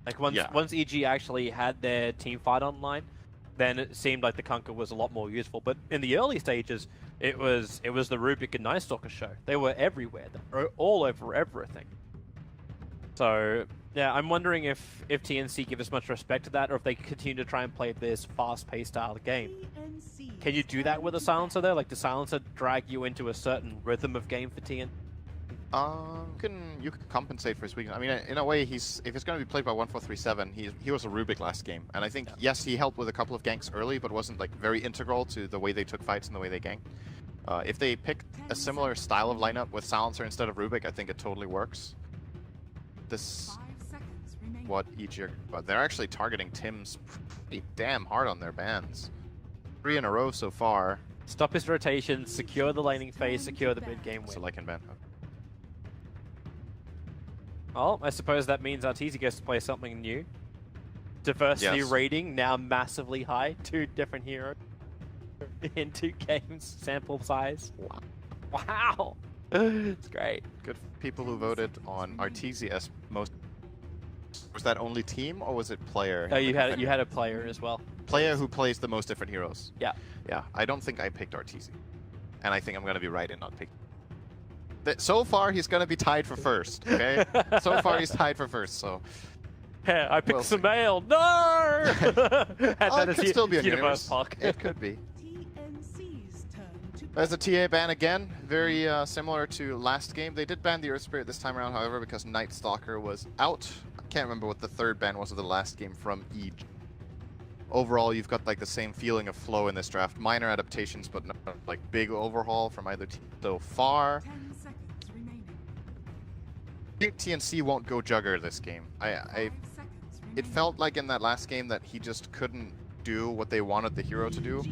Like once EG actually had their team fight online, then it seemed like the Kunkka was a lot more useful. But in the early stages, it was the Rubik and Night Stalker show. They were everywhere. They were all over everything. So yeah, I'm wondering if TnC give as much respect to that, or if they continue to try and play this fast-paced style of game. Can you do that with a silencer though? Like, does silencer drag you into a certain rhythm of game for TnC? You can compensate for his weakness. I mean, in a way, if it's going to be played by 1437, he was a Rubik last game, and I think yes, he helped with a couple of ganks early, but wasn't like very integral to the way they took fights and the way they ganked. If they pick a similar style of lineup with silencer instead of Rubik, I think it totally works. What EG but they're actually targeting Tim's pretty damn hard on their bans. 3 in a row so far. Stop his rotation, secure the laning phase, secure the mid game win. So like in ban. Well, I suppose that means Arteezy gets to play something new. Diversity rating now massively high. 2 different heroes in 2 games. Sample size. Wow. It's great. Good for people who voted on Arteezy as most. Was that only team or was it player? Oh, you had a player as well. Player who plays the most different heroes. Yeah. Yeah. I don't think I picked Arteezy, and I think I'm gonna be right in not picking. So far, he's gonna be tied for first. Okay. So far, he's tied for first. So. Yeah, I picked Samael. No. It could still be a universe. It could be. There's a TA ban again, very similar to last game. They did ban the Earth Spirit this time around, however, because Night Stalker was out. I can't remember what the third ban was of the last game from EG. Overall, you've got like the same feeling of flow in this draft. Minor adaptations, but not like big overhaul from either team so far. 10 seconds remaining. I think TnC won't go Jugger this game. It felt like in that last game that he just couldn't do what they wanted the hero to do.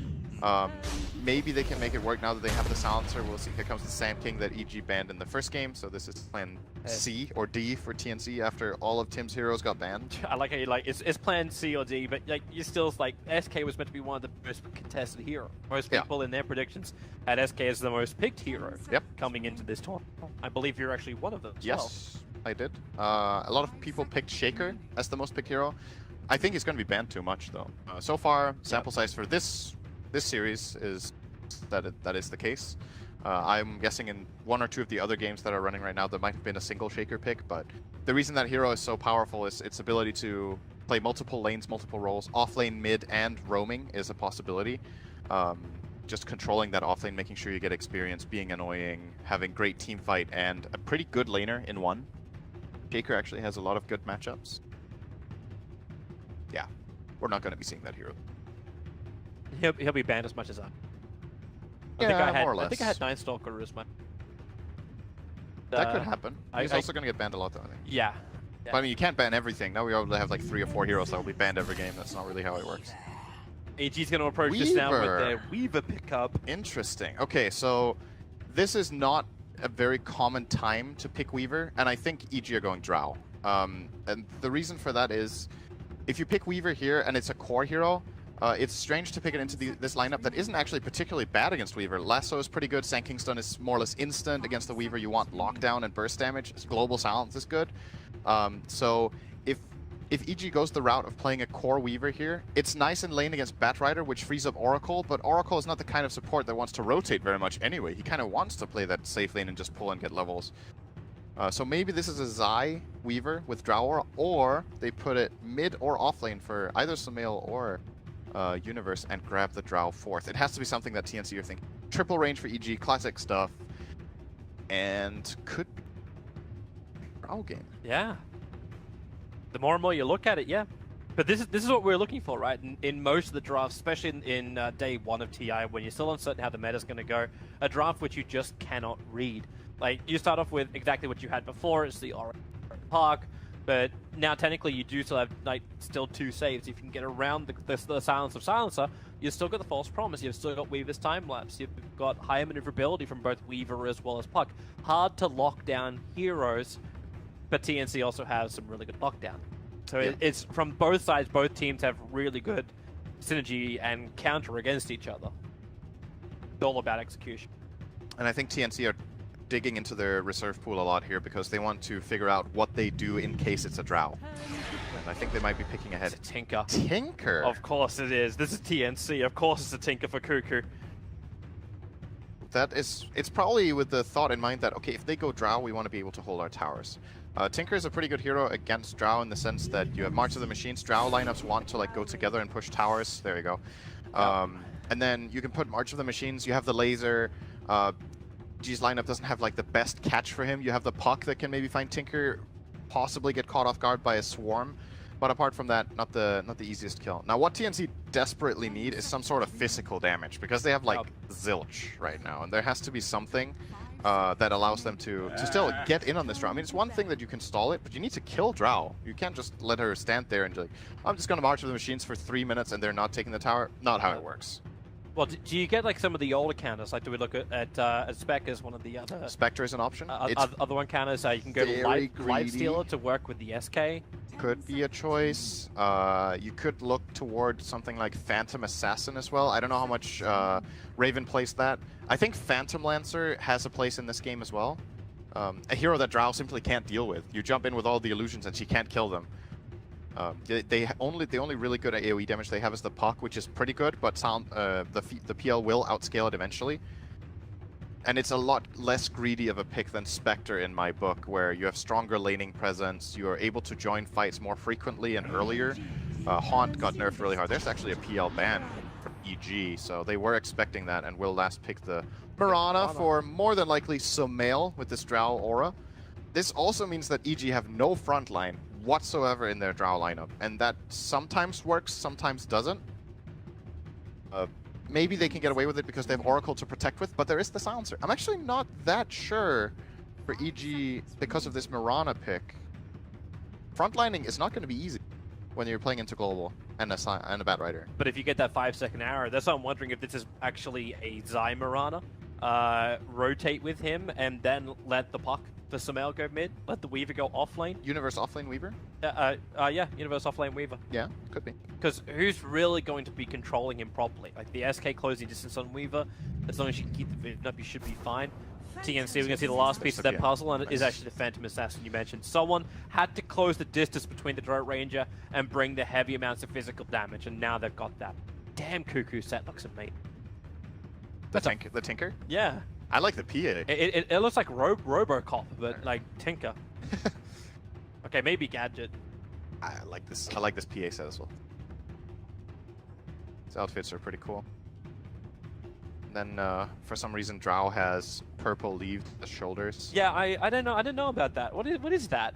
Maybe they can make it work now that they have the silencer. We'll see. Here comes the Sam King that EG banned in the first game. So this is plan C or D for TnC after all of Tim's heroes got banned. I like how you like it's plan C or D, but like you still like SK was meant to be one of the most contested heroes. Most people in their predictions had SK as the most picked hero. Coming into this tournament. I believe you're actually one of them. Yes, I did. A lot of people picked Shaker as the most picked hero. I think he's going to be banned too much though. So far, sample size for this series is that is the case. I'm guessing in 1 or 2 of the other games that are running right now, there might have been a single Shaker pick, but the reason that hero is so powerful is its ability to play multiple lanes, multiple roles. Offlane, mid, and roaming is a possibility. Just controlling that offlane, making sure you get experience, being annoying, having great team fight, and a pretty good laner in one. Shaker actually has a lot of good matchups. Yeah, we're not going to be seeing that hero. He'll be banned as much as I. More or less. I think I had Night Stalker as my. That could happen. He's also going to get banned a lot, though, I think. Yeah. But I mean, you can't ban everything. Now we already have like 3 or 4 heroes that will be banned every game. That's not really how it works. AG's going to approach this now with their Weaver pickup. Interesting. Okay, so this is not a very common time to pick Weaver, and I think EG are going Drow. And the reason for that is, if you pick Weaver here and it's a core hero, it's strange to pick it into this lineup that isn't actually particularly bad against Weaver. Lasso is pretty good. Sand King's Stun is more or less instant against the Weaver. You want lockdown and burst damage. Global Silence is good. So if EG goes the route of playing a core Weaver here, it's nice in lane against Batrider, which frees up Oracle, but Oracle is not the kind of support that wants to rotate very much anyway. He kind of wants to play that safe lane and just pull and get levels. So maybe this is a Zai Weaver with Drow Aura, or they put it mid or off lane for either Samael or Universe and grab the Drow 4th. It has to be something that TnC are thinking. Triple range for EG, classic stuff, and could be a Drow game. Yeah. The more and more you look at it, yeah. But this is what we're looking for, right? In most of the drafts, especially in day 1 of TI, when you're still uncertain how the meta's going to go, a draft which you just cannot read. Like, you start off with exactly what you had before, it's the Orange Park, but now technically you do still have like still 2 saves. If you can get around the silence of Silencer, you've still got the False Promise, you've still got Weaver's Time Lapse, you've got higher maneuverability from both Weaver as well as Puck. Hard to lock down heroes, but TnC also has some really good lockdown. So it's from both sides, both teams have really good synergy and counter against each other. It's all about execution. And I think TnC are digging into their reserve pool a lot here because they want to figure out what they do in case it's a Drow. and I think they might be picking ahead. It's a Tinker. Tinker? Of course it is. This is TnC. Of course it's a Tinker for Cuckoo. It's probably with the thought in mind that, okay, if they go Drow, we want to be able to hold our towers. Tinker is a pretty good hero against Drow in the sense that you have March of the Machines. Drow lineups want to like go together and push towers. There you go. And then you can put March of the Machines. You have the laser. G's lineup doesn't have like the best catch for him. You have the puck that can maybe find Tinker, possibly get caught off guard by a swarm. But apart from that, not the easiest kill. Now, what TnC desperately need is some sort of physical damage because they have like zilch right now, and there has to be something that allows them to still get in on this Drow. I mean, it's one thing that you can stall it, but you need to kill Drow. You can't just let her stand there and like, I'm just gonna march with the machines for 3 minutes and they're not taking the tower. Not how it works. Well, do you get like some of the older counters? Like, do we look at Spec as one of the other? Spectre is an option. Other one counters, you can go to Light Stealer to work with the SK. Could be a choice. You could look toward something like Phantom Assassin as well. I don't know how much Raven plays that. I think Phantom Lancer has a place in this game as well. A hero that Drow simply can't deal with. You jump in with all the illusions and she can't kill them. The only really good AoE damage they have is the puck, which is pretty good, but the PL will outscale it eventually. And it's a lot less greedy of a pick than Spectre in my book, where you have stronger laning presence, you are able to join fights more frequently and earlier. Haunt got nerfed really hard. There's actually a PL ban from EG, so they were expecting that, and will last pick the Mirana for more than likely Sumail with this Drow aura. This also means that EG have no front line whatsoever in their Drow lineup, and that sometimes works, sometimes doesn't. Maybe they can get away with it because they have Oracle to protect with, but there is the Silencer. I'm actually not that sure for EG because of this Mirana pick. Frontlining is not going to be easy when you're playing into Global and a Bat Rider. But if you get that 5-second arrow, that's why I'm wondering if this is actually a Zai Mirana. Rotate with him and then let the puck for Sumail go mid, let the Weaver go off lane. Universe offlane Weaver? Yeah, Universe offlane Weaver. Yeah, could be. Because who's really going to be controlling him properly? Like the SK closing distance on Weaver, as long as you can keep the vision up, you should be fine. TnC, we're going to see the last piece of that puzzle, and it is actually the Phantom Assassin you mentioned. Someone had to close the distance between the Drought Ranger and bring the heavy amounts of physical damage, and now they've got that. Damn, Cuckoo set looks amazing. The Tinker? Yeah. I like the PA. It looks like Robocop, but like Tinker. Okay, maybe Gadget. I like this PA set as well. His outfits are pretty cool. And then for some reason Drow has purple leaves at the shoulders. Yeah, I don't know. I didn't know about that. What is that?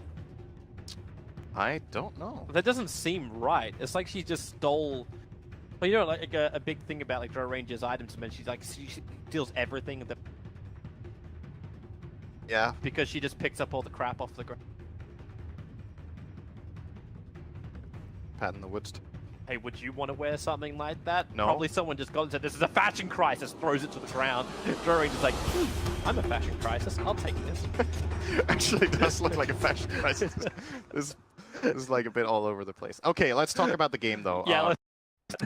I don't know. That doesn't seem right. It's like she just stole. Well, you know, like a big thing about like Drought Ranger's items, and she's like she steals everything at the. Yeah. Because she just picks up all the crap off the ground. Pat in the woods. Hey, would you want to wear something like that? No. Probably someone just got and said, this is a fashion crisis, throws it to the ground. Drought Ranger's like, I'm a fashion crisis, I'll take this. Actually, it does look like a fashion crisis. This is like a bit all over the place. Okay, let's talk about the game though. Yeah,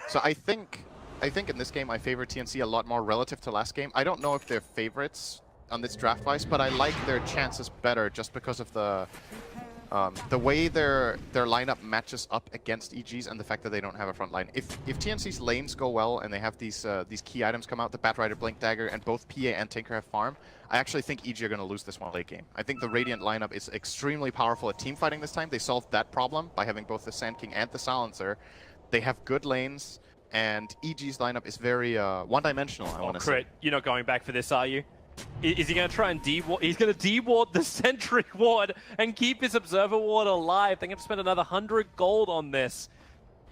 so I think in this game I favor TnC a lot more relative to last game. I don't know if they're favorites on this draft wise, but I like their chances better just because of the way their lineup matches up against EG's and the fact that they don't have a front line. If TnC's lanes go well and they have these key items come out, the Bat Rider, Blink Dagger, and both PA and Tinker have farm, I actually think EG are going to lose this one late game. I think the Radiant lineup is extremely powerful at team fighting this time. They solved that problem by having both the Sand King and the Silencer. They have good lanes, and EG's lineup is very one-dimensional, I want to say. You're not going back for this, are you? Is he going to try and deward? He's going to deward the Sentry Ward and keep his Observer Ward alive. They're going to spend another 100 gold on this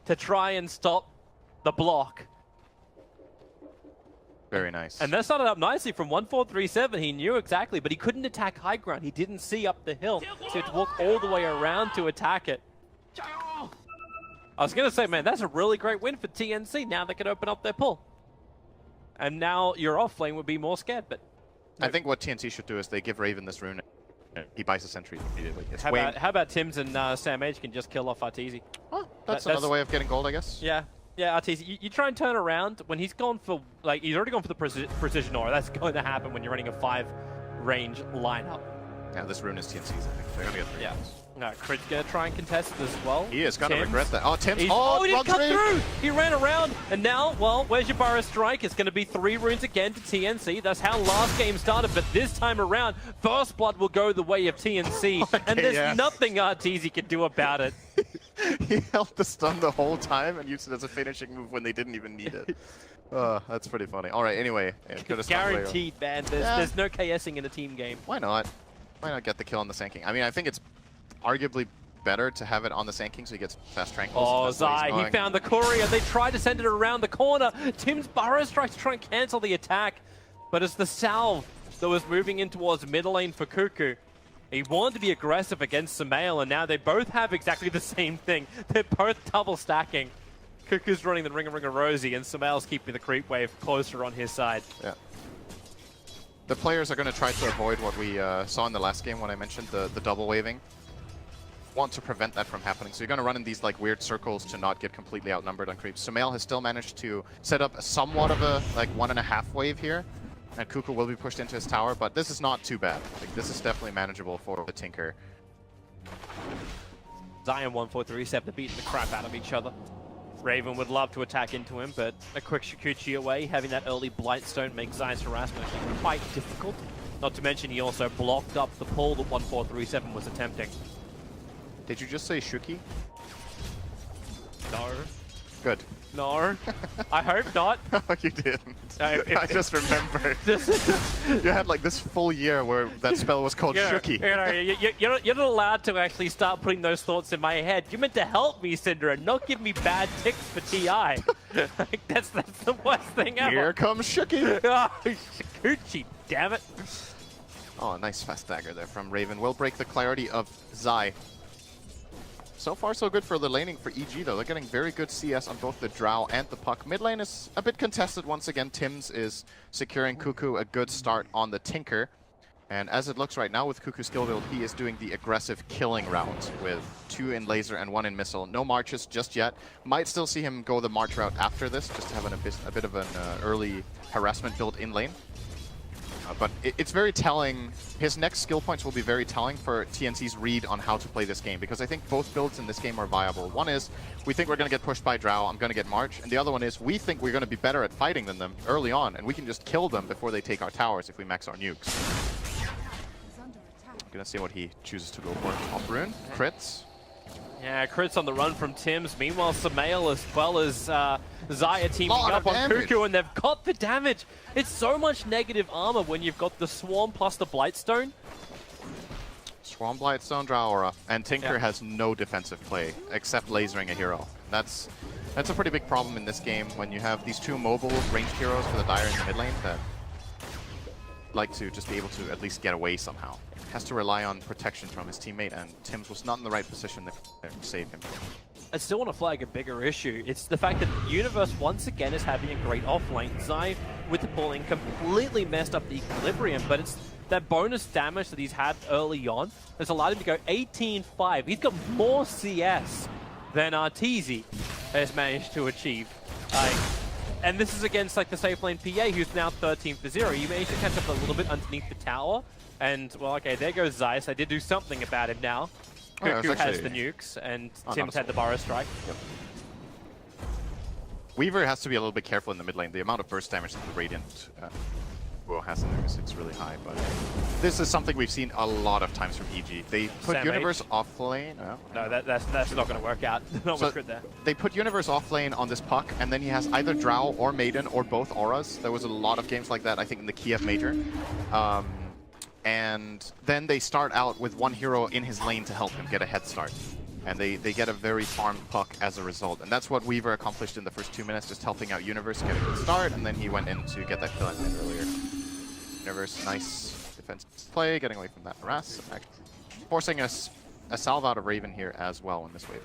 to try and stop the block. Very nice. And that started up nicely from 1437. He knew exactly, but he couldn't attack high ground. He didn't see up the hill, so he had to walk all the way around to attack it. I was going to say, man, that's a really great win for TnC. Now they can open up their pull. And now your off lane would be more scared, but... I think what TnC should do is they give Raven this rune. He buys a sentry immediately. How about Tims and Sam H can just kill off Arteezy? Oh, that's another way of getting gold, I guess. Yeah, Arteezy. You try and turn around when he's gone for he's already gone for the precision aura. That's going to happen when you're running a 5 range lineup. Yeah, this rune is TnC's. I think they're gonna get 3. Yeah. Crit's gonna try and contest it as well. He is gonna Tims. regret that. Oh, Tims! He didn't cut through! He ran around, and now, well, where's your Burrow Strike? It's gonna be 3 runes again to TnC. That's how last game started, but this time around, First Blood will go the way of TnC, and there's nothing Arteezy can do about it. He held the stun the whole time and used it as a finishing move when they didn't even need it. That's pretty funny. All right, anyway. Guaranteed, man. There's no KSing in a team game. Why not? Why not get the kill on the Sand King? I mean, I think it's arguably better to have it on the Sand King so he gets fast tranquils. Oh, Zai, he found the courier. They tried to send it around the corner. Tim's Burrow Strike to try and cancel the attack. But it's the salve that was moving in towards mid lane for Cuckoo. He wanted to be aggressive against Samael, and now they both have exactly the same thing. They're both double stacking. Cuckoo's running the Ring of Rosie, and Samael's keeping the creep wave closer on his side. Yeah. The players are going to try to avoid what we saw in the last game when I mentioned the double waving. Want to prevent that from happening. So you're going to run in these like weird circles to not get completely outnumbered on creeps. Samael has still managed to set up somewhat of a like 1.5 wave here. And Cuckoo will be pushed into his tower, but this is not too bad. Like, this is definitely manageable for the Tinker. Zion 1-4-3-7 beating the crap out of each other. Raven would love to attack into him, but a quick Shikuchi away, having that early Blightstone makes Zion's harassment actually quite difficult. Not to mention he also blocked up the pull that 1-4-3-7 was attempting. Did you just say Shuki? No. Good. No. I hope not. No, you didn't. I just remembered. You had like this full year where that spell was called Shuki. You're not allowed to actually start putting those thoughts in my head. You meant to help me, Cinder, and not give me bad ticks for TI. Like, that's the worst thing ever. Here comes Shuki. Oh, Shikuchi, damn it. Oh, a nice fast dagger there from Raven. Will break the clarity of Zai. So far, so good for the laning for EG, though. They're getting very good CS on both the Drow and the Puck. Mid lane is a bit contested once again. Tims is securing Cuckoo a good start on the Tinker. And as it looks right now with Cuckoo's skill build, he is doing the aggressive killing route with 2 in laser and 1 in missile. No marches just yet. Might still see him go the march route after this, just to have a bit of an early harassment build in lane. But it's very telling. His next skill points will be very telling for TnC's read on how to play this game, because I think both builds in this game are viable. One is, we think we're going to get pushed by Drow, I'm going to get March. And the other one is, we think we're going to be better at fighting than them early on, and we can just kill them before they take our towers if we max our nukes. I'm going to see what he chooses to go for. Top rune, crits. Yeah, crits on the run from Tims. Meanwhile, Samael as well as Zaya teaming up on Cuckoo, and they've got the damage. It's so much negative armor when you've got the Swarm plus the Blightstone. Swarm, Blightstone, Drow Aura, and Tinker has no defensive play except lasering a hero. That's a pretty big problem in this game when you have these 2 mobile ranged heroes for the Dire in the mid lane that like to just be able to at least get away somehow. Has to rely on protection from his teammate, and Tims was not in the right position to save him. I still want to flag a bigger issue. It's the fact that Universe once again is having a great offlane. Zai, with the pulling, completely messed up the equilibrium, but it's that bonus damage that he's had early on has allowed him to go 18-5. He's got more CS than Arteezy has managed to achieve. And this is against like the safe lane PA, who's now 13-0. He managed to catch up a little bit underneath the tower. And, well, okay, there goes Zeiss. They did do something about him now. Cuckoo has the nukes, and Tim's had the Burrow Strike. Yep. Weaver has to be a little bit careful in the mid lane. The amount of burst damage that the Radiant has in there is really high. But this is something we've seen a lot of times from EG. They put Universe off lane. No, that's not going to work out. Not so there. They put Universe off lane on this Puck, and then he has either Drow or Maiden or both auras. There was a lot of games like that, I think, in the Kiev Major. And then they start out with 1 hero in his lane to help him get a head start. And they get a very farmed Puck as a result. And that's what Weaver accomplished in the first 2 minutes, just helping out Universe get a good start, and then he went in to get that kill in earlier. Universe, nice defensive play, getting away from that harass. Forcing a salve out of Raven here as well in this wave.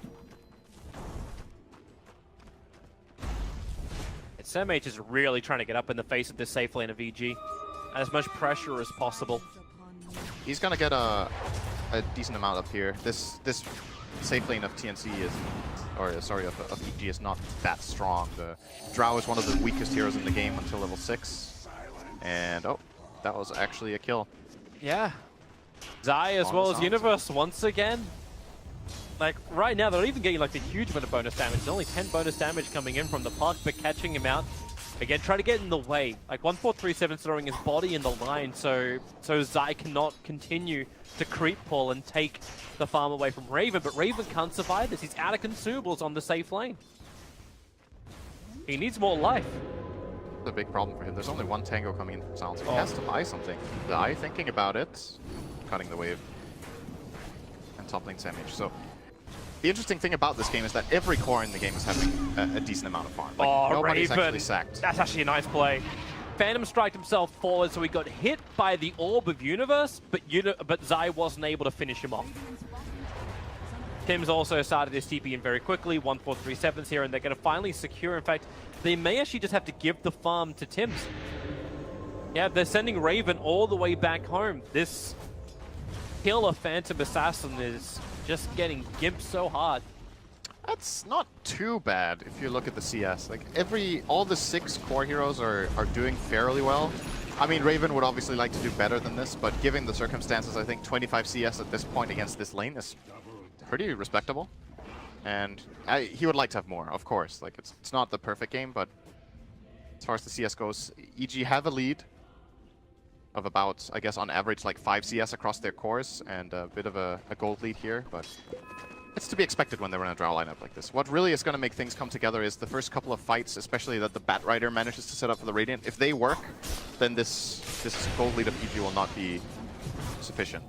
SMH is really trying to get up in the face of this safe lane of EG. As much pressure as possible. He's gonna get a decent amount up here. This safe lane of TnC of EG is not that strong. The Drow is one of the weakest heroes in the game until level 6. And oh, that was actually a kill. Yeah. Zai as well as Universe once again. like right now, they're not even getting like the huge amount of bonus damage. There's only 10 bonus damage coming in from the puck, but catching him out. Again, try to get in the way. Like 1437 throwing his body in the line, so Zai cannot continue to creep pull and take the farm away from Raven. But Raven can't survive this. He's out of consumables on the safe lane. He needs more life. It's a big problem for him. There's only one tango coming in from Sound, so he has to buy something. Zai thinking about it, cutting the wave, and top lane damage. So the interesting thing about this game is that every core in the game is having a decent amount of farm. Like, nobody's Raven. actually sacked. That's actually a nice play. Phantom striked himself forward, so he got hit by the Orb of Universe, but Zai wasn't able to finish him off. Tim's also started his TP in very quickly. 1437's here, and they're going to finally secure. In fact, they may actually just have to give the farm to Tim's. Yeah, they're sending Raven all the way back home. This kill of Phantom Assassin is just getting gimped so hard. That's not too bad if you look at the CS. Like all the 6 core heroes are doing fairly well. I mean, Raven would obviously like to do better than this, but given the circumstances, I think 25 CS at this point against this lane is pretty respectable. And he would like to have more, of course. Like it's not the perfect game, but as far as the CS goes, EG have a lead of about, I guess, on average, like 5 CS across their cores, and a bit of a gold lead here, but it's to be expected when they're in a draw lineup like this. What really is going to make things come together is the first couple of fights, especially that the Bat Rider manages to set up for the Radiant. If they work, then this gold lead of EG will not be sufficient.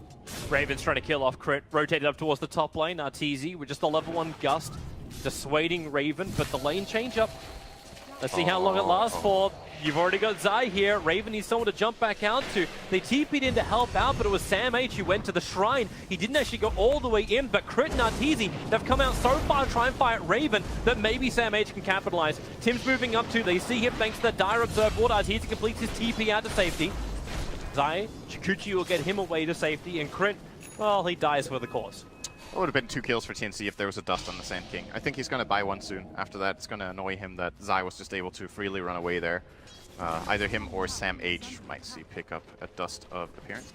Raven's trying to kill off Crit, rotated up towards the top lane. TZ with just the level 1 Gust, dissuading Raven, but the lane change up. Let's see how long it lasts for. You've already got Zai here. Raven needs someone to jump back out to. They TP'd in to help out, but it was Sam H who went to the shrine. He didn't actually go all the way in, but Crit and Arteezy, they've come out so far to try and fight Raven that maybe Sam H can capitalize. Tim's moving up too. They see him thanks to the Dire Observe Ward. Arteezy completes his TP out to safety. Zai, Chikuchi will get him away to safety, and Crit, well, he dies for the cause. It would have been 2 kills for TnC if there was a dust on the Sand King. I think he's going to buy one soon. After that, it's going to annoy him that Zai was just able to freely run away there. Either him or Sam H might see pick up a Dust of Appearance.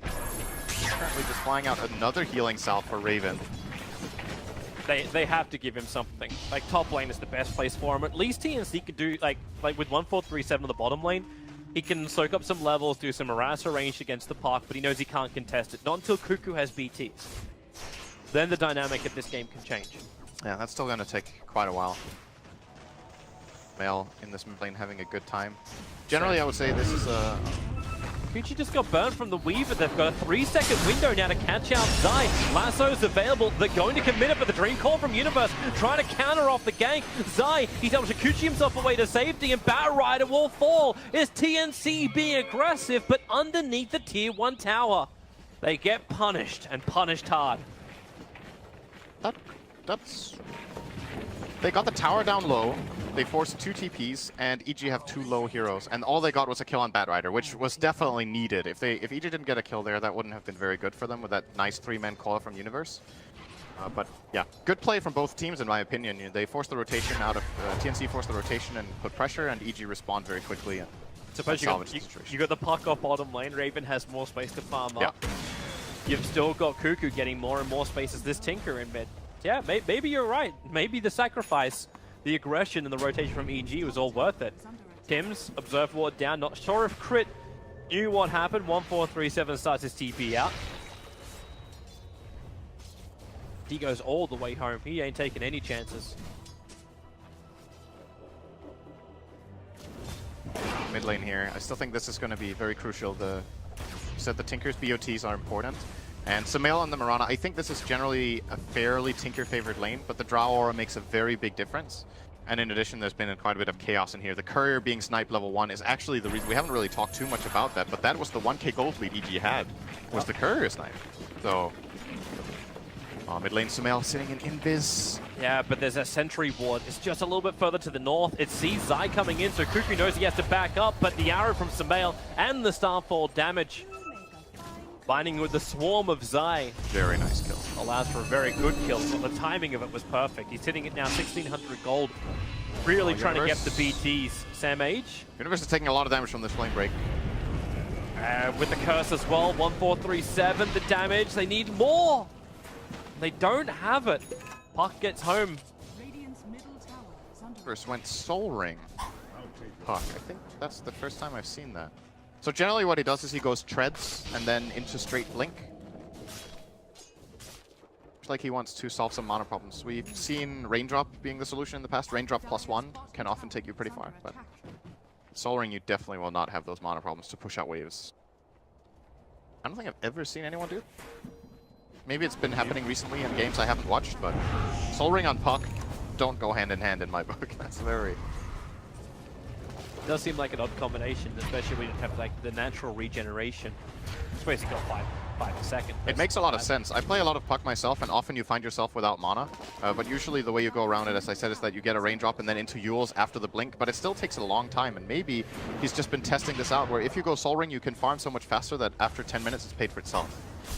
Currently just flying out another healing salve for Raven. They have to give him something. Like, top lane is the best place for him. At least TnC could do, like with 1437 on the bottom lane, he can soak up some levels, do some harasser range against the park, but he knows he can't contest it. Not until Cuckoo has BTs. Then the dynamic of this game can change. Yeah, that's still going to take quite a while. Male in this mid lane having a good time. Generally, I would say this is a... Gucci just got burned from the Weaver. They've got a 3-second window now to catch out Zai. Lasso's available. They're going to commit it, but the Dream Call from Universe trying to counter off the gank. Zai, he's able to Gucci himself away to safety, and Bat Rider will fall. Is TnC being aggressive, but underneath the Tier 1 tower. They get punished, and punished hard. That's... They got the tower down low, they forced 2 TPs, and EG have 2 low heroes, and all they got was a kill on Bat Rider, which was definitely needed. If EG didn't get a kill there, that wouldn't have been very good for them with that nice 3-man call from Universe. But yeah, good play from both teams in my opinion. They forced the rotation out of... TnC forced the rotation and put pressure, and EG respond very quickly and salvage the situation. You got the puck off bottom lane. Raven has more space to farm up. Yeah. You've still got Cuckoo getting more and more space as this Tinker in mid. Yeah, maybe you're right. Maybe the sacrifice, the aggression, and the rotation from EG was all worth it. Tim's Observe Ward down. Not sure if Crit knew what happened. 1437 starts his TP out. He goes all the way home. He ain't taking any chances. Mid lane here. I still think this is going to be very crucial. You said the Tinker's BOTs are important. And Sumail and the Mirana, I think this is generally a fairly Tinker-favored lane, but the Drow Aura makes a very big difference. And in addition, there's been quite a bit of chaos in here. The Courier being sniped level 1 is actually the reason. We haven't really talked too much about that, but that was the 1k gold lead EG had, was the Courier snipe. So, mid lane Sumail sitting in invis. Yeah, but there's a sentry ward. It's just a little bit further to the north. It sees Zai coming in, so Cuckoo knows he has to back up, but the arrow from Sumail and the Starfall damage, binding with the swarm of Zai. Very nice kill. Allows for a very good kill. Well, the timing of it was perfect. He's hitting it now 1600 gold. Really trying to get the BTs. Sam H. Universe is taking a lot of damage from this flame break. With the curse as well. 1437, the damage. They need more. They don't have it. Puck gets home. First went Soul Ring. Puck. I think that's the first time I've seen that. So generally what he does is he goes treads and then into straight blink. Looks like he wants to solve some mana problems. We've seen Raindrop being the solution in the past. Raindrop +1 can often take you pretty far, but Soul Ring you definitely will not have those mana problems to push out waves. I don't think I've ever seen anyone do it. Maybe it's been happening recently in games I haven't watched, but Soul Ring on Puck don't go hand in hand in my book. That's very... It does seem like an odd combination, especially when you have like the natural regeneration. It's basically got 5 a second. It makes a lot of sense. I play a lot of Puck myself, and often you find yourself without mana. But usually the way you go around it, as I said, is that you get a Raindrop and then into Yules after the blink, but it still takes a long time, and maybe he's just been testing this out, where if you go Soul Ring, you can farm so much faster that after 10 minutes it's paid for itself.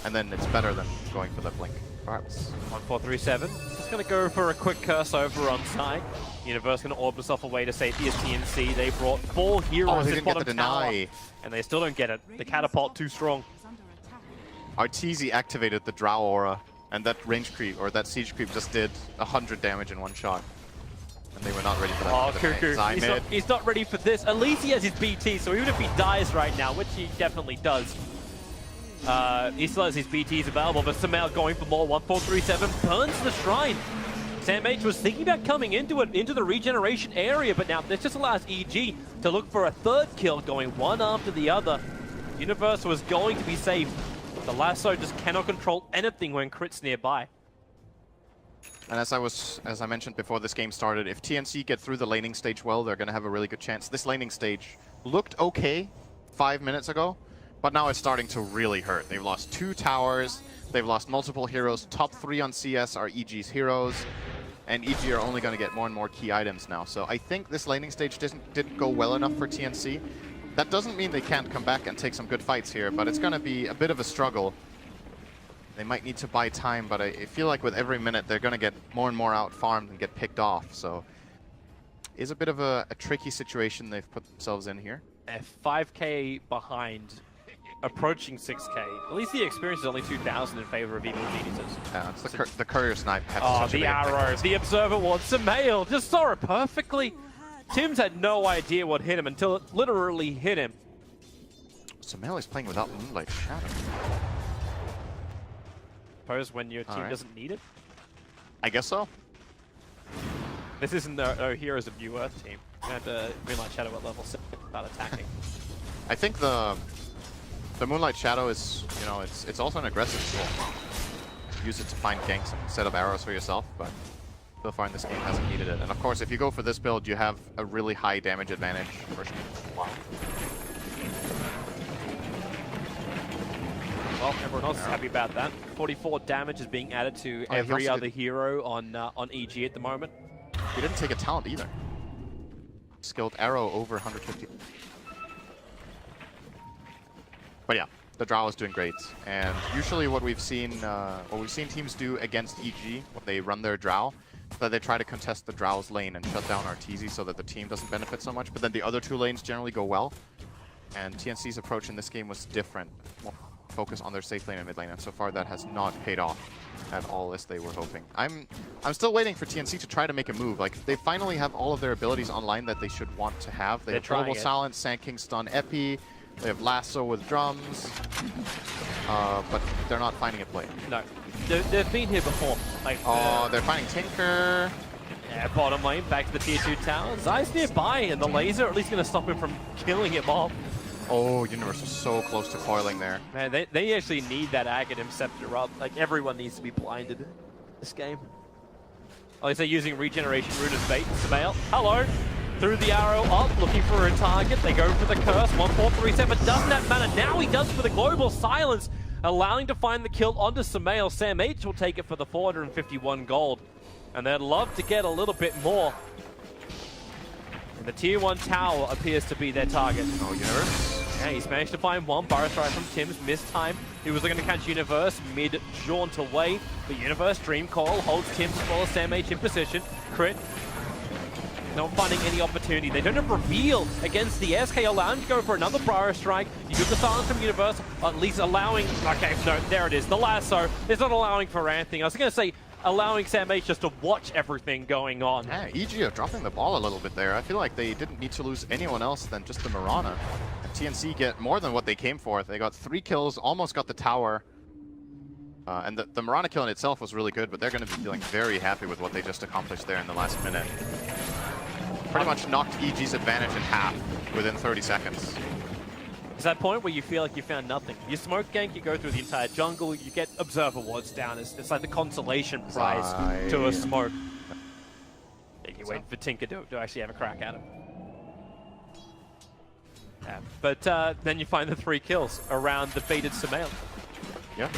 And then it's better than going for the blink. Regardless. 1437. Just going to go for a quick curse over on side. Universe going to orb himself away to safety as TnC. They brought 4 heroes in bottom tower, and they still don't get it. The catapult too strong. Our Ti7 activated the Drow aura, and that range creep, or that siege creep, just did 100 damage in one shot. And they were not ready for that. Oh, Cuckoo. He's not ready for this. At least he has his BT, so even if he dies right now, which he definitely does, he still has his BTs available, but Sumail going for more. 1437 burns the shrine. Sam H was thinking about coming into it, into the regeneration area, but now this just allows EG to look for a third kill, going one after the other. Universe was going to be safe. The lasso just cannot control anything when Crit's nearby. And as I mentioned before this game started, if TnC get through the laning stage well, they're going to have a really good chance. This laning stage looked okay 5 minutes ago, but now it's starting to really hurt. They've lost 2 towers, they've lost multiple heroes. Top 3 on CS are EG's heroes, and EG are only going to get more and more key items now. So I think this laning stage didn't go well enough for TnC. That doesn't mean they can't come back and take some good fights here, but it's going to be a bit of a struggle. They might need to buy time, but I feel like with every minute they're going to get more and more out-farmed and get picked off. So it's a bit of a tricky situation they've put themselves in here. 5k behind, approaching 6k. At least the experience is only 2,000 in favor of Evil Geniuses. Yeah, it's the courier snipe. Oh, the arrow. The Observer wants Sumail. Just saw it perfectly. Tim's had no idea what hit him until it literally hit him. Sumail is playing without Moonlight Shadow. Suppose when your team doesn't need it? I guess so. This isn't the Heroes of New Earth team. You have to Moonlight Shadow at level 6 without attacking. I think the Moonlight Shadow is, you know, it's also an aggressive tool. Use it to find ganks and set up arrows for yourself, but so far in this game hasn't needed it. And of course, if you go for this build, you have a really high damage advantage. Wow. Well, everyone else is happy about that. 44 damage is being added to every other hero on EG at the moment. He didn't take a talent either. Skilled arrow over 150. But yeah, the Drow is doing great. And usually what we've seen teams do against EG when they run their Drow, that they try to contest the Drow's lane and shut down our TZ so that the team doesn't benefit so much. But then the other 2 lanes generally go well. And TnC's approach in this game was different. More focus on their safe lane and mid lane, and so far that has not paid off at all as they were hoping. I'm still waiting for TnC to try to make a move. Like, they finally have all of their abilities online that they should want to have. They have Global Silence, Sand King Stun, Epi. They have Lasso with drums. But they're not finding a play. No. They've been here before. Like, they're finding Tinker. Yeah, bottom lane, back to the tier 2 tower. Zai's nearby, and the laser at least going to stop him from killing him off. Oh, Universe was so close to coiling there. Man, they actually need that Aghanim Scepter up. Like, everyone needs to be blinded this game. At least they're using Regeneration Rune as bait. Sumail, hello! Through the arrow up, looking for a target. They go for the curse. 1437 doesn't that matter. Now he does for the Global Silence, allowing to find the kill onto Sumail. Sam H will take it for the 451 gold. And they'd love to get a little bit more. And the tier 1 tower appears to be their target. Oh, Universe. Yeah, he's managed to find one. Burrow strike from Tim's, missed time. He was looking to catch Universe mid-jaunt away. But Universe Dream Coil holds Tim's full. Sam H in position. Crit. not finding any opportunity. They don't have reveal against the SK, allowing to go for another Briar Strike. You do the silence from Universe, at least allowing... Okay, no, there it is. The lasso is not allowing for anything. I was going to say, allowing Sam H just to watch everything going on. Yeah, EG are dropping the ball a little bit there. I feel like they didn't need to lose anyone else than just the Mirana. And TnC get more than what they came for. They got 3 kills, almost got the tower. And the Mirana kill in itself was really good, but they're going to be feeling very happy with what they just accomplished there in the last minute. Pretty much knocked EG's advantage in half within 30 seconds. It's that point where you feel like you found nothing. You smoke gank, you go through the entire jungle, you get observer wards down. It's like the consolation prize to a smoke. You wait for Tinker to actually have a crack at him. Yeah, but then you find the 3 kills around the baited Sumail. Yeah.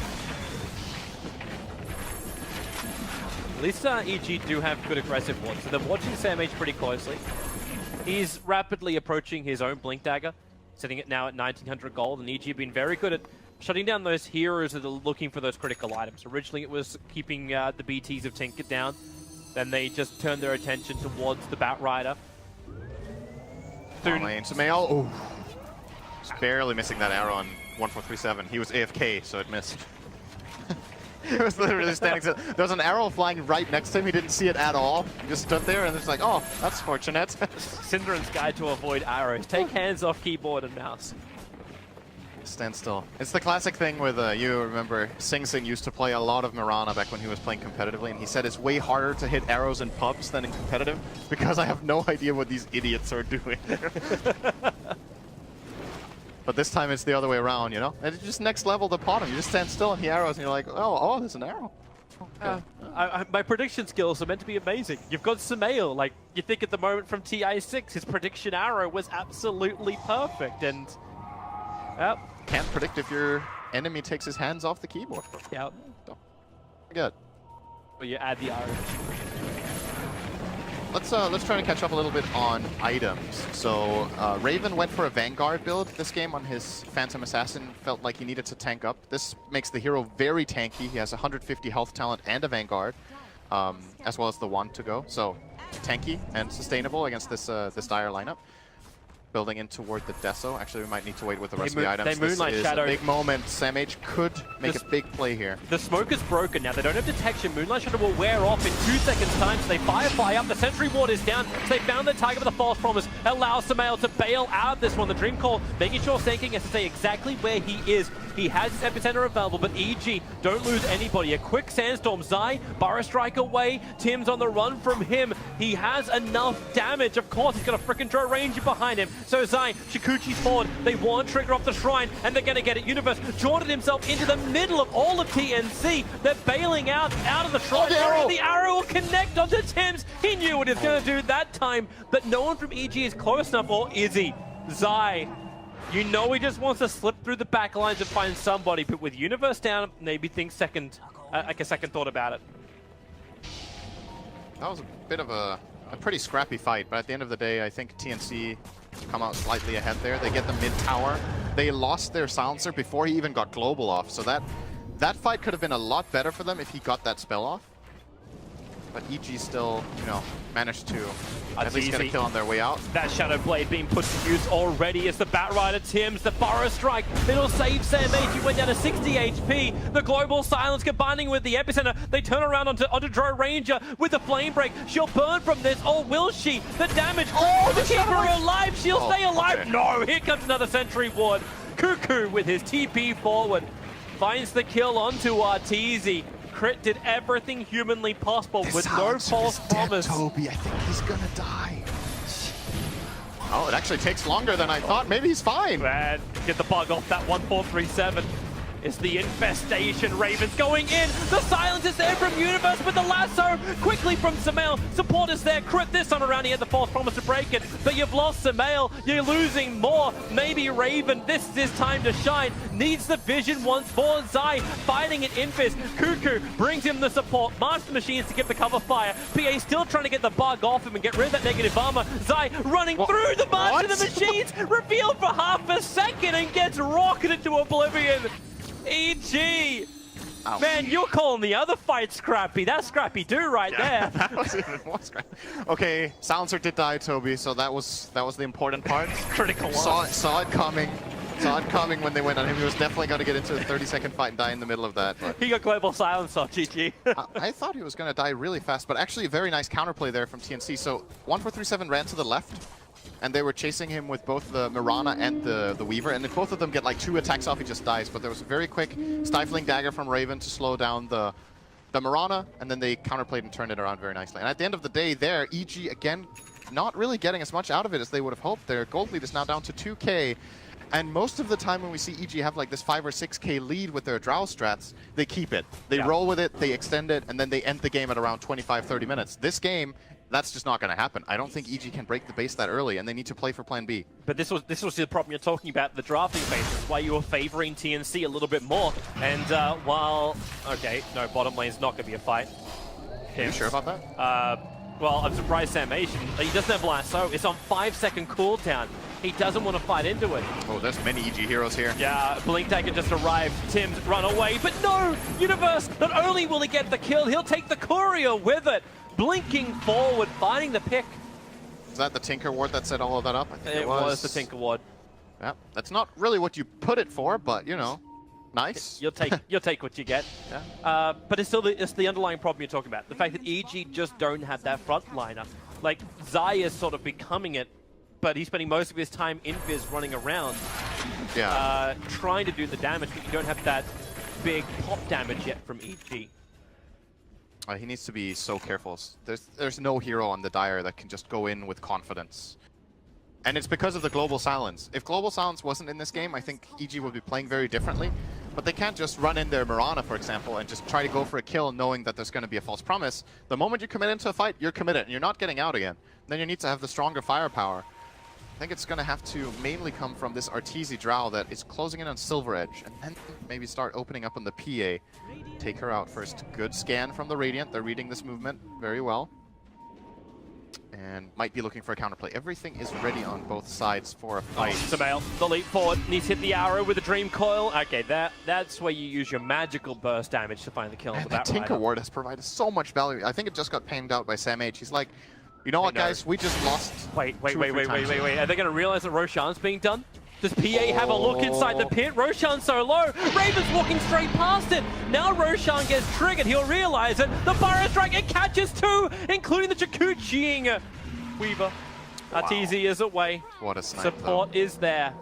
At least EG do have good aggressive wards, so they're watching Sam H pretty closely. He's rapidly approaching his own Blink Dagger, sitting it now at 1900 gold, and EG have been very good at shutting down those heroes that are looking for those critical items. Originally it was keeping the BTs of Tinker down, then they just turned their attention towards the Batrider. Lane Sumail, oh, just barely missing that arrow on 1437. He was AFK, so it missed. He was literally standing still. There was an arrow flying right next to him. He didn't see it at all. He just stood there and it's like, oh, that's fortunate. Syndran's guide to avoid arrows. Take hands off keyboard and mouse. Stand still. It's the classic thing with, you remember, Sing Sing used to play a lot of Mirana back when he was playing competitively, and he said it's way harder to hit arrows in pubs than in competitive because I have no idea what these idiots are doing. But this time it's the other way around, you know? And it's just next level to pot him. You just stand still and he arrows and you're like, oh, there's an arrow. Okay. My prediction skills are meant to be amazing. You've got Sumail, like, you think at the moment from Ti6, his prediction arrow was absolutely perfect, and... Well, can't predict if your enemy takes his hands off the keyboard. Yeah. Don't forget. Well, you add the arrow. Let's try to catch up a little bit on items. So Raven went for a Vanguard build this game on his Phantom Assassin. Felt like he needed to tank up. This makes the hero very tanky. He has 150 health talent and a Vanguard, as well as the wand to go. So tanky and sustainable against this this dire lineup. Building in toward the Deso. Actually, we might need to wait with the rest of the items. They Moonlight Shadow. A big moment. Sam H could make a big play here. The smoke is broken now. They don't have detection. Moonlight Shadow will wear off in 2 seconds time, so they Firefly up. The Sentry Ward is down, so they found their target with a False Promise. Allows Sumail to bail out of this one. The Dream Call, making sure Sanking has to stay exactly where he is. He has his epicenter available, but EG don't lose anybody. A quick Sandstorm. Zai, Burrow Strike away. Tim's on the run from him. He has enough damage. Of course, he's got a freaking Drow Ranger behind him. So Zai, Shikuchi's forward. They want trigger off the shrine, and they're going to get it. Universe jaunted himself into the middle of all of TnC. They're bailing out of the shrine. The arrow will connect onto Tim's. He knew what he was going to do that time, but no one from EG is close enough, or is he? Zai, you know he just wants to slip through the back lines and find somebody, but with Universe down, maybe think second thought about it. That was a bit of a pretty scrappy fight, but at the end of the day, I think TnC come out slightly ahead there. They get the mid tower. They lost their silencer before he even got global off, so that fight could have been a lot better for them if he got that spell off. But EG still, you know, managed to at least get a kill on their way out. That Shadow Blade being put to use already as the Batrider Tims, the Burrow Strike. It'll save Sam H. He went down to 60 HP. The Global Silence combining with the Epicenter. They turn around onto Drow Ranger with the Flame Break. She'll burn from this. Oh, will she? The damage. Oh, to keep her alive. She'll stay alive. Okay. No, here comes another Sentry Ward. Cuckoo with his TP forward. Finds the kill onto Arteezy. Crit did everything humanly possible with no false promise. Toby, I think he's gonna die. Oh, it actually takes longer than I thought. Maybe he's fine. Man, get the bug off that 1437. It's the infestation. Ravens going in. The silence is there from Universe with the lasso. Quickly from Sumail. Support is there. Crit this time around. He had the false promise to break it. But you've lost Sumail. You're losing more. Maybe Raven. This is his time to shine. Needs the vision once more. Zai fighting an Infest. Cuckoo brings him the support. Master Machines to give the cover fire. PA still trying to get the bug off him and get rid of that negative armor. Zai running through the Master of the Machines. Revealed for half a second and gets rocketed to oblivion. EG Ouch. Man, you're calling the other fight scrappy. That's scrappy do right there. That was even more scrappy. Okay, Silencer did die, Toby, so that was the important part. Critical Saw it coming. Saw it coming when they went on him. He was definitely going to get into a 30-second fight and die in the middle of that. But He got global silence off GG. I thought he was going to die really fast, but actually a very nice counterplay there from TnC. So 1437 ran to the left, and they were chasing him with both the Mirana and the Weaver, and if both of them get like 2 attacks off, he just dies. But there was a very quick stifling dagger from Raven to slow down the Mirana, and then they counterplayed and turned it around very nicely. And at the end of the day there, EG again not really getting as much out of it as they would have hoped. Their gold lead is now down to 2k. And most of the time when we see EG have like this 5 or 6k lead with their Drow strats, they keep it. They roll with it, they extend it, and then they end the game at around 25-30 minutes. This game, that's just not going to happen. I don't think EG can break the base that early, and they need to play for plan B. But this was the problem you're talking about, the drafting phase. That's why you were favoring TnC a little bit more. And while... Okay, no, bottom lane's not going to be a fight. Are you sure about that? Well, I'm surprised Sam Asian. He doesn't have lasso. It's on 5-second cooldown. He doesn't want to fight into it. Oh, there's many EG heroes here. Yeah, Blink Dagger just arrived. Tim's run away, but no! Universe, not only will he get the kill, he'll take the courier with it. Blinking forward, finding the pick. Is that the Tinker Ward that set all of that up? I think It was the Tinker Ward. Yeah, that's not really what you put it for, but you know, nice. You'll take what you get. Yeah. But it's still the underlying problem you're talking about. The fact that EG just don't have that front liner. Like, Zai is sort of becoming it, but he's spending most of his time in Viz running around, trying to do the damage, but you don't have that big pop damage yet from EG. He needs to be so careful. There's no hero on the Dire that can just go in with confidence. And it's because of the Global Silence. If Global Silence wasn't in this game, I think EG would be playing very differently. But they can't just run in their Mirana, for example, and just try to go for a kill knowing that there's going to be a false promise. The moment you commit into a fight, you're committed, and you're not getting out again. Then you need to have the stronger firepower. I think it's going to have to mainly come from this Arteezy Drow that is closing in on Silver Edge, and then maybe start opening up on the PA. Take her out first. Good scan from the Radiant. They're reading this movement very well. And might be looking for a counterplay. Everything is ready on both sides for a fight. Samael, the leap forward, needs to hit the arrow with the Dream Coil. Okay, that's where you use your magical burst damage to find the kill. And that Tinker Ward has provided so much value. I think it just got panned out by Sam H. He's like, you know what, guys? We just lost. Wait. Are they going to realize that Roshan's being done? Does PA have a look inside the pit? Roshan's so low. Raven's walking straight past it. Now Roshan gets triggered. He'll realize it. The Fire Strike, it catches 2, including the Chikuchiing Weaver. Wow. Arteezy is away. What a snipe, Support is there.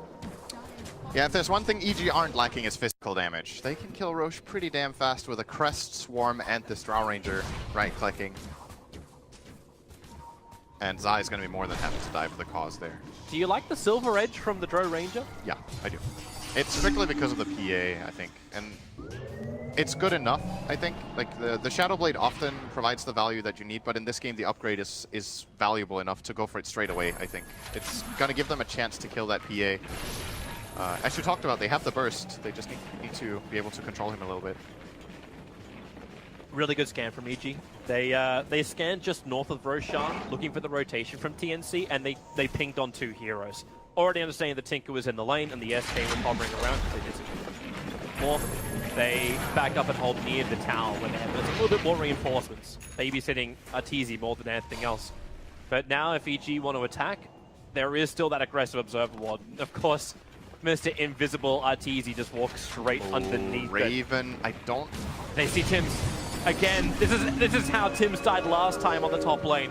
Yeah, if there's one thing EG aren't lacking is physical damage. They can kill Roche pretty damn fast with a Crest, Swarm, and this Drow Ranger right-clicking. And Zai is going to be more than happy to die for the cause there. Do you like the Silver Edge from the Drow Ranger? Yeah, I do. It's strictly because of the PA, I think. And it's good enough, I think. Like, the Shadow Blade often provides the value that you need, but in this game, the upgrade is valuable enough to go for it straight away, I think. It's going to give them a chance to kill that PA. As you talked about, they have the burst. They just need to be able to control him a little bit. Really good scan from EG. They scanned just north of Roshan, looking for the rotation from TnC, and they pinged on 2 heroes. Already understanding the Tinker was in the lane and the SK was hovering around because they did more. They backed up and hold near the tower where they have a little bit more reinforcements, babysitting Arteezy more than anything else. But now if EG want to attack, there is still that aggressive Observer Ward. Of course, Mr. Invisible Arteezy just walks straight underneath Raven, I don't... They see Tim's. Again, this is how Tim's died last time on the top lane.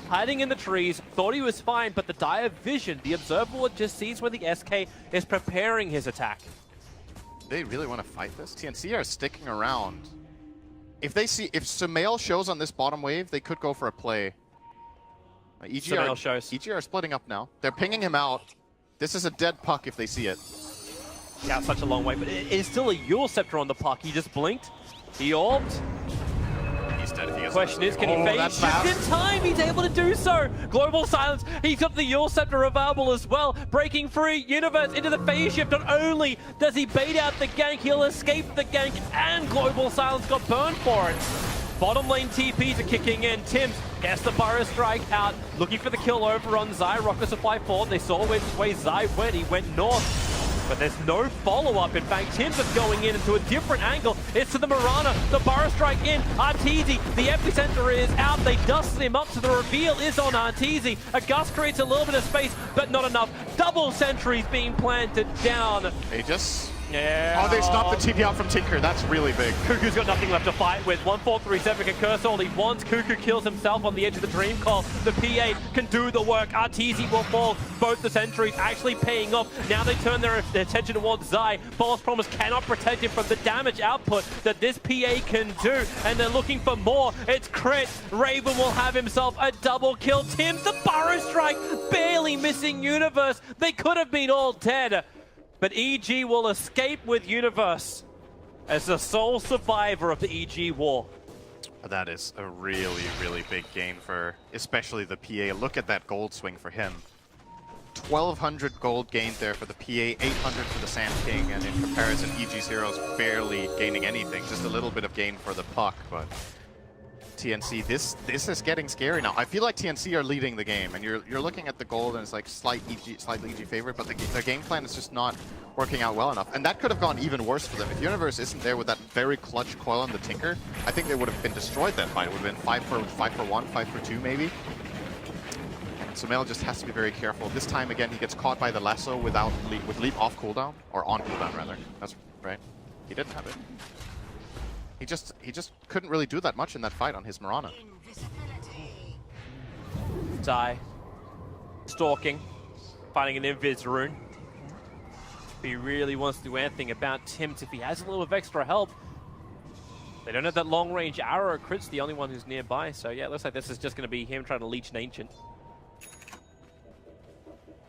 Hiding in the trees, thought he was fine, but the Dire Vision, the Observer Ward just sees where the SK is preparing his attack. They really want to fight this? TnC are sticking around. If Samael shows on this bottom wave, they could go for a play. EG are splitting up now. They're pinging him out. This is a dead puck if they see it. Yeah, such a long way, but it is still a Yule Scepter on the puck. He just blinked. He orbed. He's dead if he is. Question is, can he fade shift in time? He's able to do so. Global Silence. He's got the Yule Scepter available as well. Breaking free. Universe into the phase shift. Not only does he bait out the gank, he'll escape the gank, and Global Silence got burned for it. Bottom lane TPs are kicking in. Tims gets the Fire Strike out. Looking for the kill over on Zai. Rocket Supply 4. They saw which way Zai went. He went north. But there's no follow-up. In fact, Tim's is going in into a different angle. It's to the Mirana. The Burrow Strike in. Arteezy, the epicenter is out. They dusted him up, so the reveal is on Arteezy. A gust creates a little bit of space, but not enough. Double sentries being planted down. Aegis. Yeah. Oh, they stopped the TP out from Tinker. That's really big. Cuckoo's got nothing left to fight with. 1437 can curse all he wants. Cuckoo kills himself on the edge of the Dream Call. The PA can do the work. Arteezy will fall. Both the sentries actually paying off. Now they turn their attention towards Zai. False Promise cannot protect him from the damage output that this PA can do. And they're looking for more. It's crit. Raven will have himself a double kill. Tim, the Burrow Strike, barely missing Universe. They could have been all dead. But EG will escape with Universe as the sole survivor of the EG war. That is a really, really big game for especially the PA. Look at that gold swing for him. 1,200 gold gained there for the PA, 800 for the Sand King, and in comparison, EG's heroes barely gaining anything. Just a little bit of gain for the puck, but TnC, this is getting scary now. I feel like TnC are leading the game, and you're looking at the gold, and it's like slightly EG favorite, but their game plan is just not working out well enough. And that could have gone even worse for them. If Universe isn't there with that very clutch coil on the Tinker, I think they would have been destroyed that fight. It would have been 5 for 1, 5 for 2 maybe. So Mel just has to be very careful. This time again, he gets caught by the lasso with leap off cooldown, or on cooldown rather. That's right. He didn't have it. He just couldn't really do that much in that fight on his Mirana. Zai, stalking, finding an invis rune. If he really wants to do anything about Tims, if he has a little bit of extra help. They don't have that long range arrow. Crit's the only one who's nearby, so yeah, it looks like this is just going to be him trying to leech an Ancient.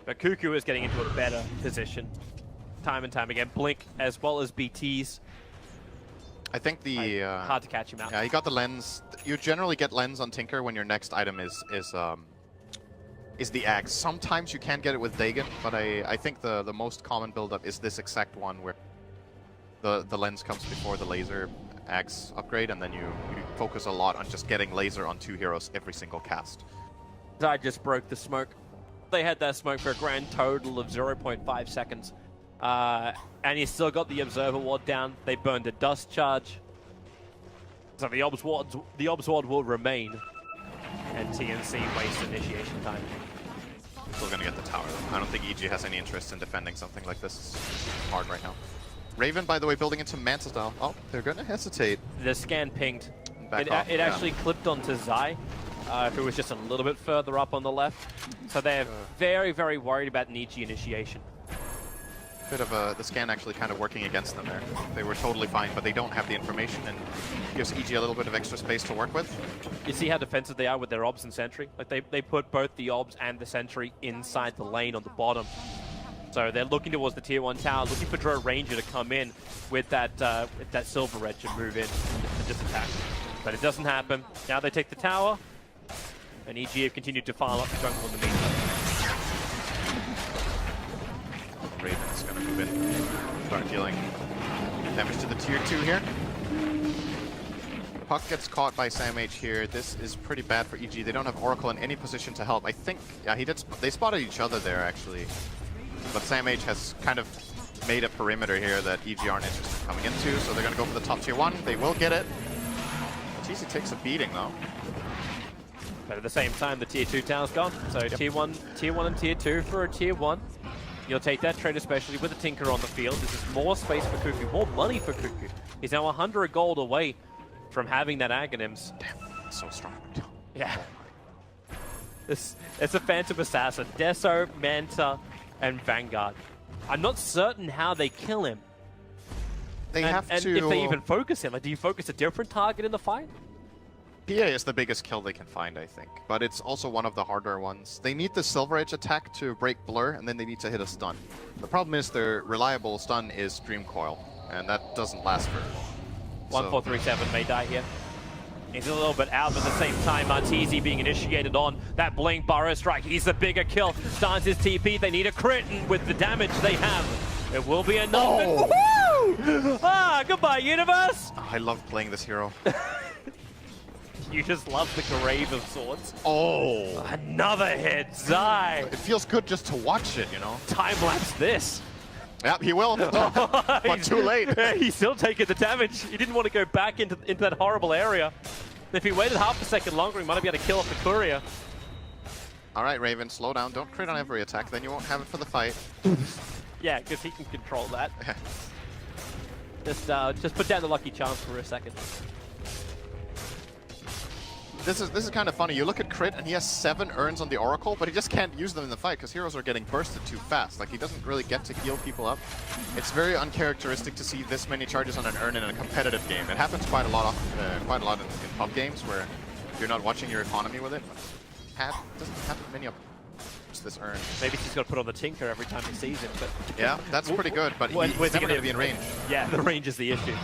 But Cuckoo is getting into a better position time and time again. Blink as well as BTs. I think the hard to catch him out. Yeah, he got the lens. You generally get lens on Tinker when your next item is the axe. Sometimes you can get it with Dagon, but I think the most common buildup is this exact one where the lens comes before the laser axe upgrade, and then you focus a lot on just getting laser on 2 heroes every single cast. I just broke the smoke. They had that smoke for a grand total of 0.5 seconds. And he's still got the Observer Ward down. They burned a Dust Charge. So the Obs Ward will remain. And TnC wastes initiation time. Still gonna get the tower though. I don't think EG has any interest in defending something like this. It's hard right now. Raven, by the way, building into Manta style. Oh, they're gonna hesitate. The scan pinged. It Yeah. actually clipped onto Zai, who was just a little bit further up on the left. So they're very, very worried about an EG initiation. Bit of the scan actually kind of working against them there. They were totally fine, but they don't have the information, and gives EG a little bit of extra space to work with. You see how defensive they are with their Obs and Sentry? Like they put both the Obs and the Sentry inside the lane on the bottom. So they're looking towards the tier 1 tower, looking for Drow Ranger to come in with that Silver Edge and move in and just attack. But it doesn't happen. Now they take the tower, and EG have continued to file up the jungle in the meantime. Raven is going to move in, start dealing damage to the tier 2 here. Puck gets caught by Sam H here. This is pretty bad for EG. They don't have Oracle in any position to help. I think, yeah, they spotted each other there actually. But Sam H has kind of made a perimeter here that EG aren't interested in coming into, so they're going to go for the top tier 1. They will get it. TC takes a beating though. But at the same time, the tier 2 tower's gone. So yep. tier 1 and tier 2 for a tier 1. You'll take that trade, especially with the Tinker on the field. This is more space for Cuckoo, more money for Cuckoo. He's now 100 gold away from having that Aghanims. Damn, so strong. Yeah. It's a Phantom Assassin. Deso, Manta, and Vanguard. I'm not certain how they kill him. They have to... And if they even focus him. Like, do you focus a different target in the fight? PA is the biggest kill they can find, I think. But it's also one of the harder ones. They need the Silver Edge attack to break Blur, and then they need to hit a stun. The problem is their reliable stun is Dream Coil, and that doesn't last very long. 1437 may die here. He's a little bit out, but at the same time, Arteezy being initiated on that Blink Burrow Strike. He's the bigger kill. Starts his TP. They need a crit, and with the damage they have, it will be enough. Oh. Woohoo! Ah, goodbye, Universe! Oh, I love playing this hero. You just love the Grave of Swords. Oh! Another hit, Zai! It feels good just to watch it, you know? Time-lapse this. Yep, he will. But too late. Yeah, he's still taking the damage. He didn't want to go back into that horrible area. If he waited half a second longer, he might have been able to kill off the courier. All right, Raven, slow down. Don't crit on every attack, then you won't have it for the fight. Yeah, because he can control that. Just put down the lucky chance for a second. This is kind of funny. You look at Crit, and he has 7 urns on the Oracle, but he just can't use them in the fight because heroes are getting bursted too fast. Like, he doesn't really get to heal people up. It's very uncharacteristic to see this many charges on an urn in a competitive game. It happens quite a lot in pub games where you're not watching your economy with it. Doesn't happen many of this urn. Maybe he's got to put on the Tinker every time he sees it, but... Yeah, that's pretty good, but he's never going to be in range. Yeah, the range is the issue.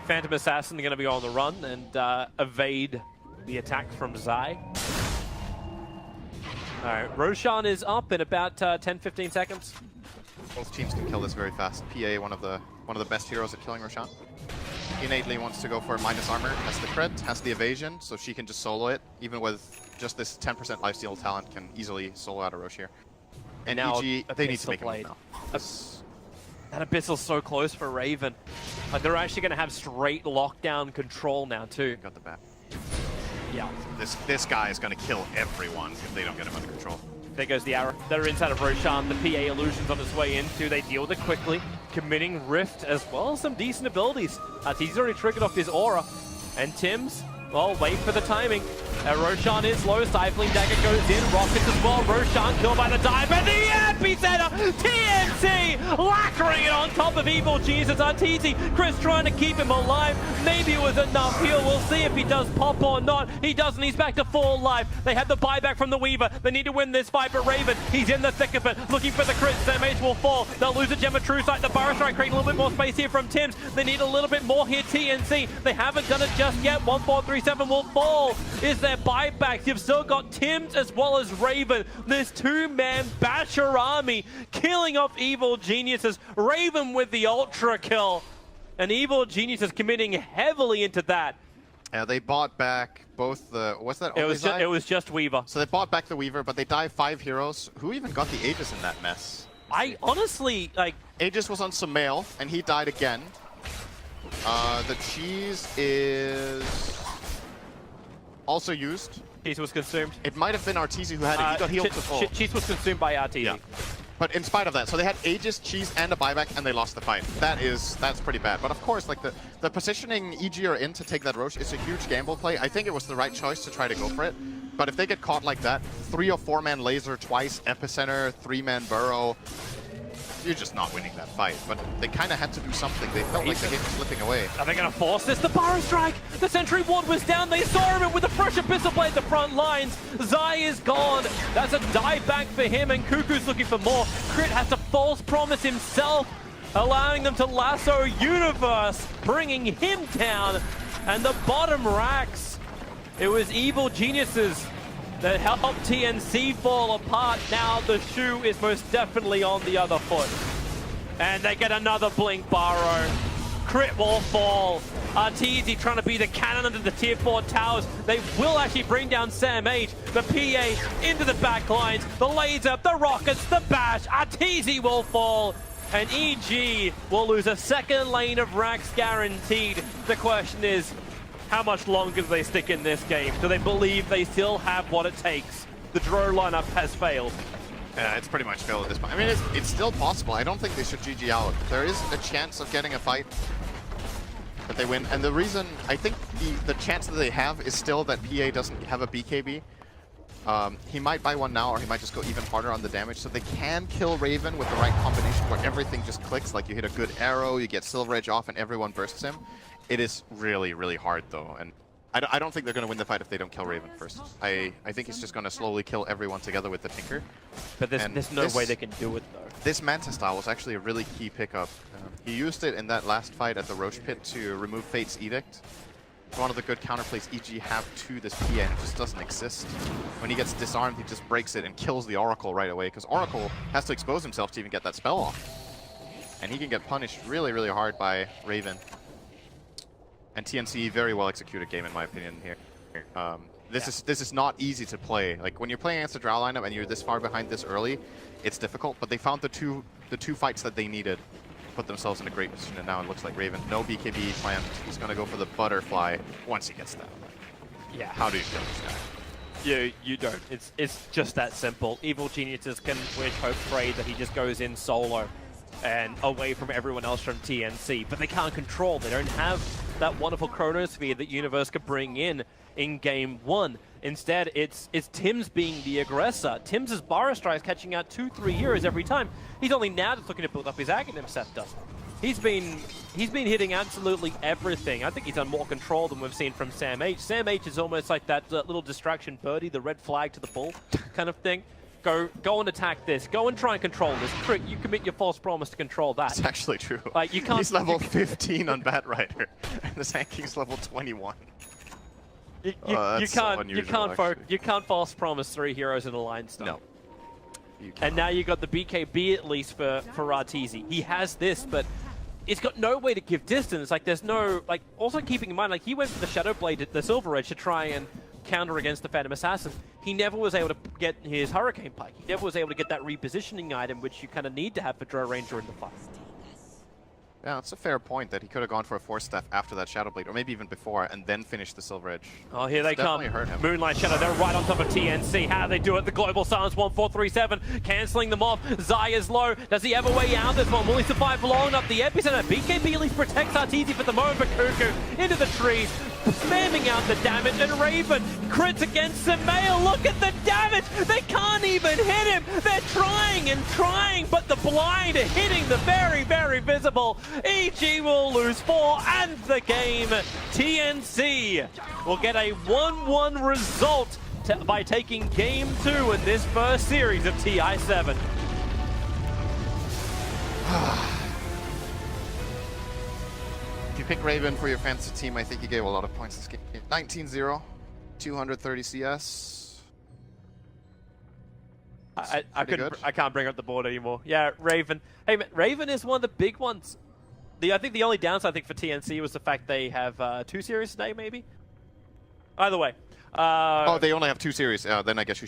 Phantom Assassin are going to be on the run and evade the attack from Zai. Alright, Roshan is up in about 10-15 seconds. Both teams can kill this very fast. PA, one of the best heroes at killing Roshan. He innately wants to go for minus armor, has the crit, has the evasion, so she can just solo it, even with just this 10% lifesteal talent can easily solo out a Rosh here. And now EG, they need to make a move now. That Abyssal's so close for Raven. Like, they're actually going to have straight lockdown control now too. Got the bat. Yeah. This guy is going to kill everyone if they don't get him under control. There goes the arrow. They're inside of Roshan. The PA illusion's on its way into. They deal with it quickly, committing Rift as well as some decent abilities. He's already triggered off his aura. And Tim's, well, wait for the timing. Roshan is low. Stifling Dagger goes in. Rockets as well. Roshan killed by the dive. And the epicenter! TnC lacquering it on top of Evil Jesus. Arteezy. Chris trying to keep him alive. Maybe it was enough heal. We'll see if he does pop or not. He doesn't. He's back to full life. They have the buyback from the Weaver. They need to win this fight, but Raven, he's in the thick of it. Looking for the crit. Damage will fall. They'll lose a Gem of True Sight. The Burrow Strike creating a little bit more space here from Tims. They need a little bit more here, TnC. They haven't done it just yet. 1437 will fall. Is there buybacks? You've still got Tims as well as Raven. This two-man Basher army killing off Evil Geniuses. Raven with the ultra kill. And Evil Geniuses committing heavily into that. Yeah, they bought back both the... What's that? It was just Weaver. So they bought back the Weaver, but they dive 5 heroes. Who even got the Aegis in that mess? I honestly, like... Aegis was on Sumail, and he died again. The cheese is also used. Cheese was consumed. It might have been Arteezy who had it. He got healed to full. Cheese was consumed by Arteezy. Yeah. But in spite of that, so they had Aegis, cheese, and a buyback, and they lost the fight. That's pretty bad. But of course, like the positioning EG are in to take that Rosh is a huge gamble play. I think it was the right choice to try to go for it. But if they get caught like that, 3 or 4-man laser twice, epicenter, 3-man burrow, you're just not winning that fight. But they kind of had to do something. They felt like the game was slipping away. Are they going to force this? The Burrow Strike! The Sentry Ward was down. They saw him with the fresh Abyssal Blade at the front lines. Zai is gone. That's a dive back for him, and Cuckoo's looking for more. Crit has to false promise himself, allowing them to lasso Universe, bringing him down. And the bottom racks, it was Evil Geniuses that helped TnC fall apart. Now the shoe is most definitely on the other foot. And they get another Blink Burrow. Crit will fall. Arteezy trying to be the cannon under the tier 4 towers. They will actually bring down Sam H. The PA into the back lines. The laser, the rockets, the bash. Arteezy will fall. And EG will lose a second lane of racks guaranteed. The question is, how much longer do they stick in this game? Do they believe they still have what it takes? The draw lineup has failed. Yeah, it's pretty much failed at this point. I mean, it's still possible. I don't think they should GG out. There is a chance of getting a fight that they win. And the reason, I think the chance that they have is still that PA doesn't have a BKB. He might buy one now, or he might just go even harder on the damage. So they can kill Raven with the right combination where everything just clicks. Like you hit a good arrow, you get Silver Edge off, and everyone bursts him. It is really, really hard though. And I don't think they're going to win the fight if they don't kill Raven first. I think he's just going to slowly kill everyone together with the Tinker. But there's no way they can do it though. This Manta style was actually a really key pickup. He used it in that last fight at the Roche Pit to remove Fate's Edict. It's one of the good counterplays EG have to this PA, and it just doesn't exist. When he gets disarmed, he just breaks it and kills the Oracle right away, because Oracle has to expose himself to even get that spell off. And he can get punished really, really hard by Raven. And TnC, very well executed game in my opinion here. This is not easy to play. Like when you're playing against a draw lineup and you're this far behind this early, it's difficult. But they found the two fights that they needed put themselves in a great position, and now it looks like Raven, no BKB planned. He's going to go for the butterfly once he gets that. Yeah. How do you kill this guy? You don't. It's just that simple. Evil Geniuses can wish hope pray that he just goes in solo and away from everyone else from TnC, but they can't control. They don't have that wonderful chronosphere that Universe could bring in game 1. Instead, it's Tims being the aggressor. Tims' Bara Strike catching out 2-3 heroes every time. He's only now just looking to build up his Aghanim Scepter. He's been hitting absolutely everything. I think he's on more control than we've seen from Sam H. Sam H is almost like that little distraction birdie, the red flag to the bull kind of thing. Go and attack this. Go and try and control this. Crick, you commit your false promise to control that. It's actually true. Like, you can't. He's level 15 on Batrider, and the Sand King's level 21. You can't false promise 3 heroes in a line start. No. And now you got the BKB at least for Arteezy. He has this, but it's got no way to give distance. Like, there's no, like, also keeping in mind, like, he went for the Shadow Blade at the Silver Edge to try and counter against the Phantom Assassin. He never was able to get his Hurricane Pike. He never was able to get that repositioning item, which you kind of need to have for Drow Ranger in the fight. Yeah, that's a fair point that he could have gone for a Force Staff after that Shadow Blade, or maybe even before, and then finished the Silver Edge. Oh, here they come. Hurt him. Moonlight Shadow, they're right on top of TnC. How do they do it? The Global Silence 1437, cancelling them off. Zaya's low. Does he ever way out this one? Will he survive long enough? The epicenter. BKB at least protects Arteezy for the moment, but Cuckoo into the trees, spamming out the damage, and Raven crits against Samael. Look at the damage! They can't even hit him! They're trying and trying, but the blind are hitting the very, very visible. EG will lose 4 and the game. TnC will get a 1-1 result by taking game 2 in this first series of Ti7. If you pick Raven for your fantasy team, I think you gave a lot of points this game. 19-0, 230 CS. I can't bring up the board anymore. Yeah, Raven. Hey, man, Raven is one of the big ones. I think the only downside for TnC was the fact they have 2 series today, maybe? Either way. Oh, they only have 2 series. Then I guess you should